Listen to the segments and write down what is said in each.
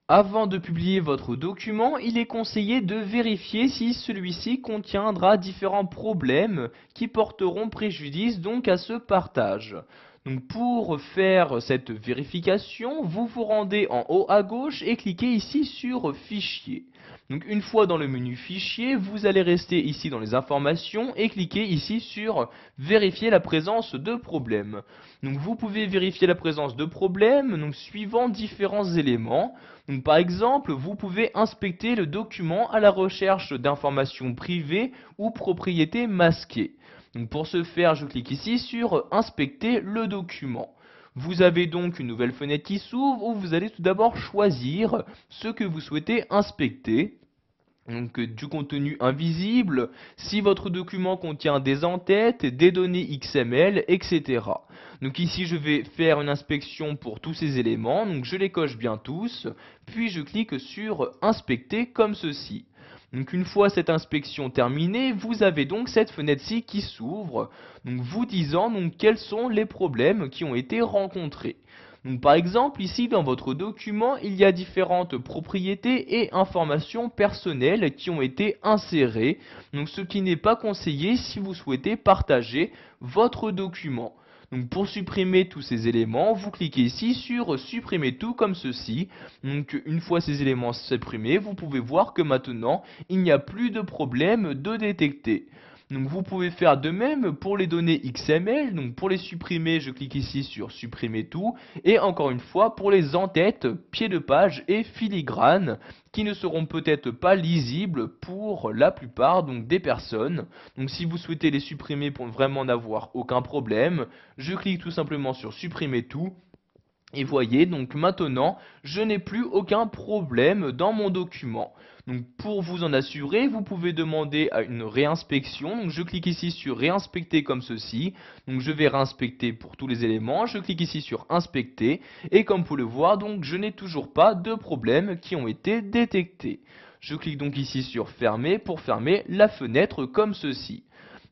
Avant de publier votre document, il est conseillé de vérifier si celui-ci contiendra différents problèmes qui porteront préjudice donc à ce partage. Donc pour faire cette vérification, vous vous rendez en haut à gauche et cliquez ici sur Fichier. Donc une fois dans le menu Fichier, vous allez rester ici dans les informations et cliquer ici sur Vérifier la présence de problèmes. Donc vous pouvez vérifier la présence de problèmes suivant différents éléments. Donc, par exemple, vous pouvez inspecter le document à la recherche d'informations privées ou propriétés masquées. Donc, pour ce faire, je clique ici sur Inspecter le document. Vous avez donc une nouvelle fenêtre qui s'ouvre où vous allez tout d'abord choisir ce que vous souhaitez inspecter. Donc du contenu invisible, si votre document contient des en-têtes, des données XML, etc. Donc ici je vais faire une inspection pour tous ces éléments, donc je les coche bien tous, puis je clique sur inspecter comme ceci. Donc une fois cette inspection terminée, vous avez donc cette fenêtre-ci qui s'ouvre, donc vous disant donc quels sont les problèmes qui ont été rencontrés. Donc, par exemple, ici dans votre document, il y a différentes propriétés et informations personnelles qui ont été insérées, donc ce qui n'est pas conseillé si vous souhaitez partager votre document. Donc pour supprimer tous ces éléments, vous cliquez ici sur supprimer tout comme ceci. Donc une fois ces éléments supprimés, vous pouvez voir que maintenant, il n'y a plus de problème de détecter. Donc vous pouvez faire de même pour les données XML, donc pour les supprimer, je clique ici sur supprimer tout, et encore une fois pour les en-têtes, pieds de page et filigrane, qui ne seront peut-être pas lisibles pour la plupart donc des personnes. Donc si vous souhaitez les supprimer pour vraiment n'avoir aucun problème, je clique tout simplement sur supprimer tout. Et voyez, donc maintenant, je n'ai plus aucun problème dans mon document. Donc pour vous en assurer, vous pouvez demander à une réinspection. Donc je clique ici sur réinspecter comme ceci. Donc je vais réinspecter pour tous les éléments. Je clique ici sur inspecter. Et comme vous pouvez le voir, donc je n'ai toujours pas de problèmes qui ont été détectés. Je clique donc ici sur fermer pour fermer la fenêtre comme ceci.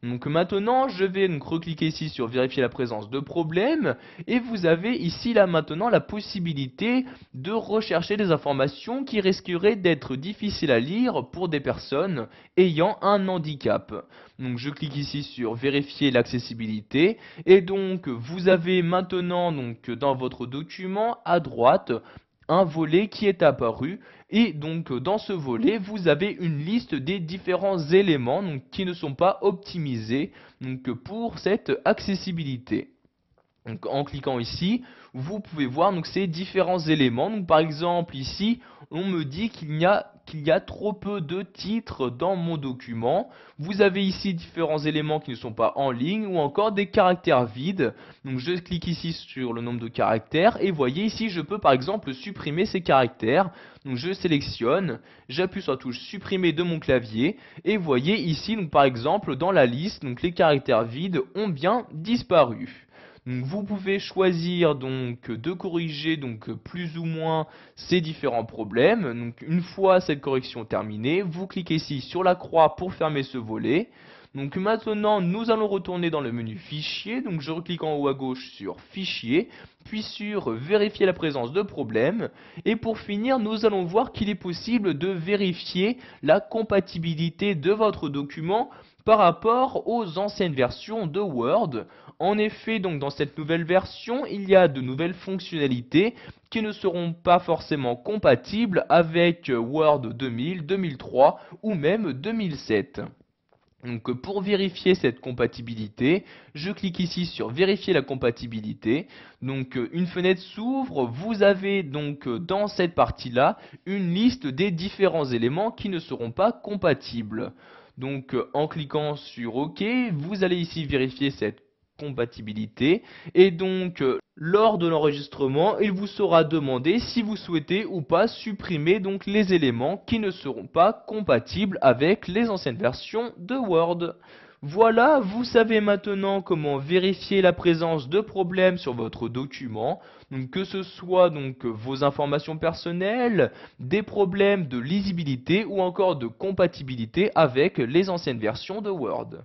Donc maintenant, je vais donc recliquer ici sur vérifier la présence de problèmes et vous avez ici là maintenant la possibilité de rechercher des informations qui risqueraient d'être difficiles à lire pour des personnes ayant un handicap. Donc je clique ici sur vérifier l'accessibilité et donc vous avez maintenant donc dans votre document à droite un volet qui est apparu et donc dans ce volet vous avez une liste des différents éléments qui ne sont pas optimisés pour cette accessibilité. Donc, en cliquant ici, vous pouvez voir ces différents éléments. Donc, par exemple, ici, on me dit qu'il y a trop peu de titres dans mon document. Vous avez ici différents éléments qui ne sont pas en ligne ou encore des caractères vides. Donc, je clique ici sur le nombre de caractères et voyez ici, je peux par exemple supprimer ces caractères. Donc, je sélectionne, j'appuie sur la touche supprimer de mon clavier et voyez ici, donc, par exemple, dans la liste, donc, les caractères vides ont bien disparu. Donc, vous pouvez choisir de corriger plus ou moins ces différents problèmes. Donc une fois cette correction terminée, vous cliquez ici sur la croix pour fermer ce volet. Donc maintenant nous allons retourner dans le menu fichier. Donc je reclique en haut à gauche sur fichier, puis sur vérifier la présence de problèmes. Et pour finir, nous allons voir qu'il est possible de vérifier la compatibilité de votre document par rapport aux anciennes versions de Word. En effet, donc dans cette nouvelle version, il y a de nouvelles fonctionnalités qui ne seront pas forcément compatibles avec Word 2000, 2003 ou même 2007. Donc pour vérifier cette compatibilité, je clique ici sur vérifier la compatibilité. Donc une fenêtre s'ouvre, vous avez donc dans cette partie-là une liste des différents éléments qui ne seront pas compatibles. Donc en cliquant sur OK, vous allez ici vérifier cette compatibilité et donc lors de l'enregistrement, il vous sera demandé si vous souhaitez ou pas supprimer donc les éléments qui ne seront pas compatibles avec les anciennes versions de Word. Voilà, vous savez maintenant comment vérifier la présence de problèmes sur votre document, donc que ce soit vos informations personnelles, des problèmes de lisibilité ou encore de compatibilité avec les anciennes versions de Word.